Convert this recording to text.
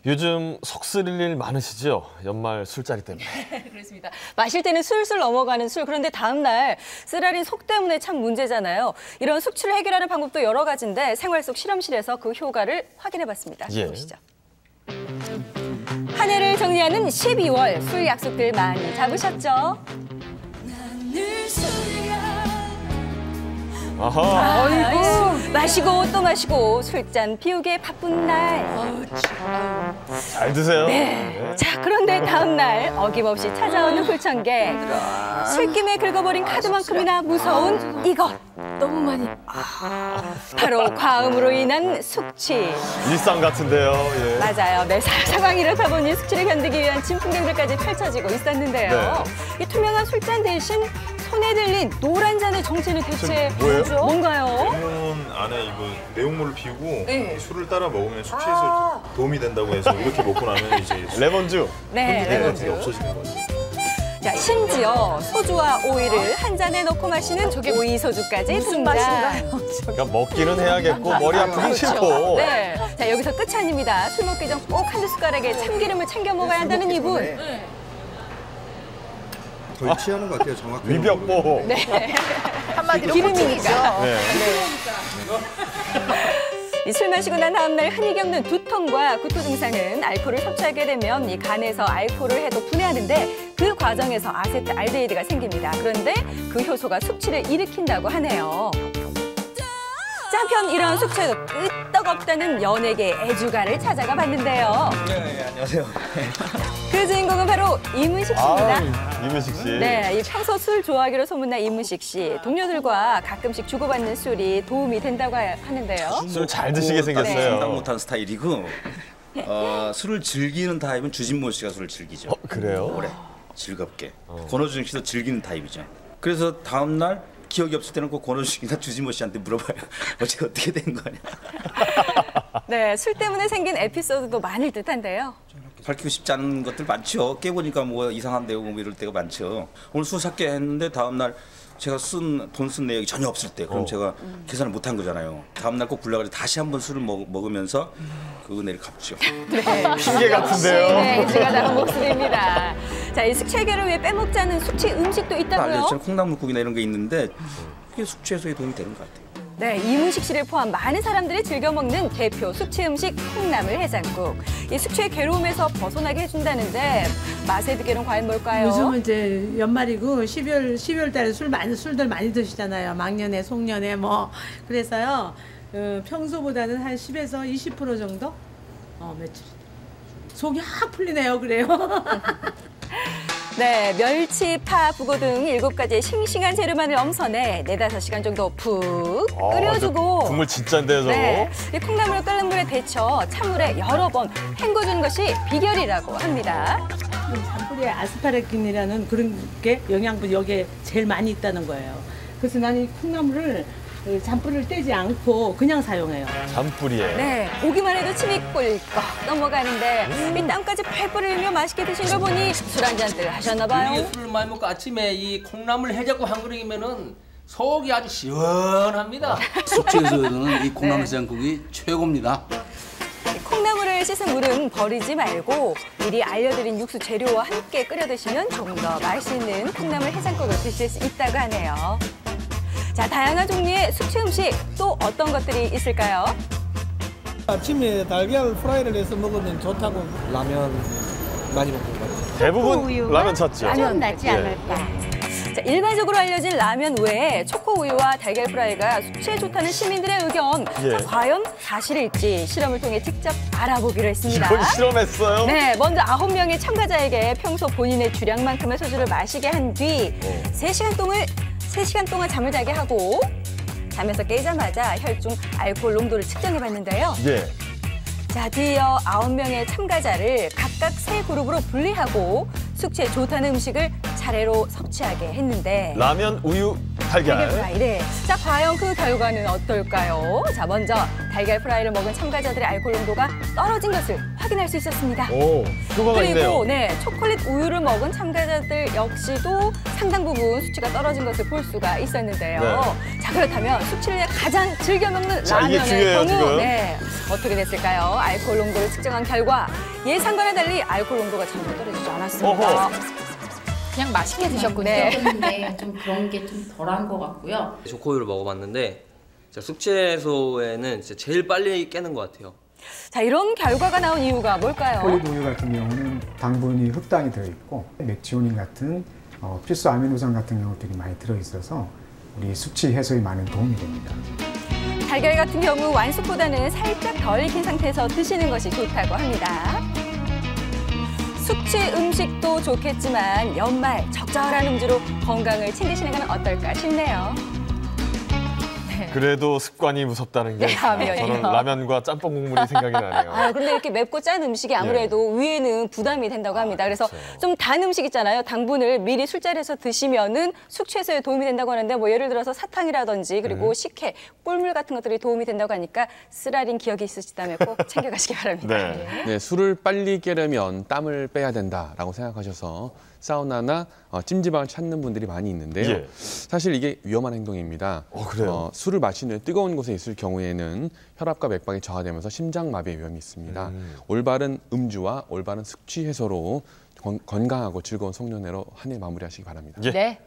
요즘 속 쓰릴 일 많으시죠? 연말 술자리 때문에. 그렇습니다. 마실 때는 술술 넘어가는 술. 그런데 다음 날 쓰라린 속 때문에 참 문제잖아요. 이런 숙취를 해결하는 방법도 여러 가지인데 생활 속 실험실에서 그 효과를 확인해봤습니다. 보시죠. 한 해를 정리하는 12월 술 약속들 많이 잡으셨죠? 아하. 아이고. 마시고 또 마시고 술잔 비우기에 바쁜 날. 잘 드세요. 네. 자, 그런데 다음 날 어김없이 찾아오는 불청객. 술김에 긁어버린 카드만큼이나 무서운 이것. 너무 많이. 바로 과음으로 인한 숙취. 일상 같은데요. 예. 맞아요. 매 상황이 이렇다 보니 숙취를 견디기 위한 진풍경들까지 펼쳐지고 있었는데요. 이 투명한 술잔 대신 손에 들린 노란 잔의 정체는 대체 뭐예요? 뭔가요? 레몬 안에 이거 내용물을 비우고 이 술을 따라 먹으면 숙취해서 도움이 된다고 해서 이렇게 먹고 나면 이제 레몬주. 네, 같은 게 레몬주. 없어지는 거죠. 자, 심지어 소주와 오이를 한 잔에 넣고 마시는 오이 소주까지 등장. 그러니까 먹기는 해야겠고 머리 아프긴 싫고. 네. 자, 여기서 끝이 아닙니다. 술 먹기 전 꼭 한두 숟가락에 참기름을 챙겨 먹어야 한다는 이분. 거의 취하는 것 같아요, 정확히. 위벽보. 네. 한마디로 기름이니까. 네. 이 술 마시고 난 다음 날 흔히 겪는 두통과 구토 증상은 알코올을 섭취하게 되면 이 간에서 알코올을 해도 분해하는데 그 과정에서 아세트알데히드가 생깁니다. 그런데 그 효소가 숙취를 일으킨다고 하네요. 한편 이런 숙취에도 끄떡없다는 연예계 애주가를 찾아가 봤는데요. 네, 안녕하세요. 그 주인공은 바로 이문식 씨입니다. 이문식 씨. 네, 이 평소 술 좋아하기로 소문난 이문식 씨. 동료들과 가끔씩 주고받는 술이 도움이 된다고 하는데요. 술 잘 드시게 생겼어요. 상당 못한 스타일이고 술을 즐기는 타입은 주진모 씨가 술을 즐기죠. 그래요? 오래 즐겁게. 권호중 씨도 즐기는 타입이죠. 그래서 다음 날 기억이 없을 때는 꼭 권호중이나 주진모 씨한테 물어봐요. 어제 어떻게 된 거냐. 네, 술 때문에 생긴 에피소드도 많을 듯한데요. 밝히고 싶지 않은 것들 많죠. 깨보니까 뭐 이상한데요, 뭐 이럴 때가 많죠. 오늘 술 샀게 했는데 다음 날 제가 돈 쓴 내역이 전혀 없을 때 그럼 제가 계산을 못한 거잖아요. 다음 날 꼭 불러가지고 다시 한번 술을 먹으면서 그 은혜를 갚죠. 네, 핑계 같은데요. 네, 제가 나온 목소리입니다. 자, 이 숙취 해결을 위해 빼먹지 않는 숙취 음식도 있다고요? 알려진 콩나물국이나 이런 게 있는데 그게 숙취 해소에 도움이 되는 것 같아요. 네, 이문식 씨를 포함 많은 사람들이 즐겨 먹는 대표 숙취 음식 콩나물 해장국. 이 숙취의 괴로움에서 벗어나게 해준다는데 맛의 비결은 과연 뭘까요? 요즘은 이제 연말이고 12월 달에 술들 많이 드시잖아요. 막년에 송년회 뭐 그래서요. 평소보다는 한 10에서 20% 정도 매출. 속이 확 풀리네요. 그래요. 네, 멸치, 파, 북어 등 7가지의 싱싱한 재료만을 엄선해 4~5시간 정도 푹 끓여주고 국물 진짜인데요, 저거. 네, 이 콩나물을 끓는 물에 데쳐 찬물에 여러 번 헹궈주는 것이 비결이라고 합니다. 잔뿌리에 아스파라긴이라는 그런 게 영양분이 여기에 제일 많이 있다는 거예요. 그래서 나는 이 콩나물을 잔뿌리를 떼지 않고 그냥 사용해요. 잔뿌리에. 네, 보기만 해도 침이 꿀꺽 넘어가는데 이 땀까지 팔팔 흘리며 맛있게 드신 걸 보니 술 한 잔들 하셨나 봐요. 술을 많이 먹고 아침에 이 콩나물 해장국 한 그릇이면은 속이 아주 시원합니다. 숙취해소에서는 이 콩나물 해장국이 최고입니다. 콩나물을 씻은 물은 버리지 말고 미리 알려드린 육수 재료와 함께 끓여 드시면 조금 더 맛있는 콩나물 해장국을 드실 수 있다고 하네요. 자, 다양한 종류의 숙취 음식 또 어떤 것들이 있을까요? 아침에 달걀 프라이를 해서 먹으면 좋다고. 라면 많이 먹는 것 같아요. 대부분 라면 찾죠. 라면 낫지 않을까. 자, 일반적으로 알려진 라면 외에 초코우유와 달걀 프라이가 숙취에 좋다는 시민들의 의견. 자, 과연 사실일지 실험을 통해 직접 알아보기로 했습니다. 이걸 실험했어요? 네, 먼저 9명의 참가자에게 평소 본인의 주량만큼의 소주를 마시게 한 뒤 3시간 동안 잠을 자게 하고 잠에서 깨자마자 혈중 알코올 농도를 측정해봤는데요. 자, 뒤이어 9명의 참가자를 각각 3그룹으로 분리하고 숙취에 좋다는 음식을 차례로 섭취하게 했는데 라면, 우유, 달걀. 프라이. 네. 자, 과연 그 결과는 어떨까요? 자, 먼저 달걀 프라이를 먹은 참가자들의 알코올 농도가 떨어진 것을 확인할 수 있었습니다. 오, 효과가 그리고 있네요. 네, 초콜릿 우유를 먹은 참가자들 역시도 상당 부분 수치가 떨어진 것을 볼 수가 있었는데요. 네. 자, 그렇다면 숙취를 가장 즐겨 먹는 자, 이게 라면의 중요해요, 경우 지금. 네, 어떻게 됐을까요? 알코올 농도를 측정한 결과 예상과는 달리 알코올 농도가 전혀 떨어지지 않았습니다. 어허. 그냥 맛있게 드셨군요. 네. 드셨는데 좀 그런 게 좀 덜한 것 같고요. 초코우유를 먹어봤는데 숙취 해소에는 진짜 제일 빨리 깨는 것 같아요. 자, 이런 결과가 나온 이유가 뭘까요? 초콜릿 우유 같은 경우는 당분이 흑당이 들어있고 메치오닌 같은 필수 아미노산 같은 경우들이 많이 들어있어서 우리 숙취 해소에 많은 도움이 됩니다. 달걀 같은 경우 완숙보다는 살짝 덜 익힌 상태에서 드시는 것이 좋다고 합니다. 숙취 음식도 좋겠지만 연말 적절한 음주로 건강을 챙기시는 건 어떨까 싶네요. 그래도 습관이 무섭다는 게 라면이요. 저는 라면과 짬뽕 국물이 생각이 나네요. 아, 근데 이렇게 맵고 짠 음식이 아무래도 위에는 부담이 된다고 합니다. 그래서 좀 단 음식 있잖아요. 당분을 미리 술자리에서 드시면은 숙취 해소에 도움이 된다고 하는데 뭐 예를 들어서 사탕이라든지 그리고 식혜, 꿀물 같은 것들이 도움이 된다고 하니까 쓰라린 기억이 있으시다면 꼭 챙겨가시기 바랍니다. 네, 술을 빨리 깨려면 땀을 빼야 된다라고 생각하셔서 사우나나 찜질방을 찾는 분들이 많이 있는데요. 예. 사실 이게 위험한 행동입니다. 그래요? 술을 마신 후에 뜨거운 곳에 있을 경우에는 혈압과 맥박이 저하되면서 심장마비의 위험이 있습니다. 올바른 음주와 올바른 숙취 해소로 건강하고 즐거운 송년회로 한 해 마무리하시기 바랍니다. 예. 네.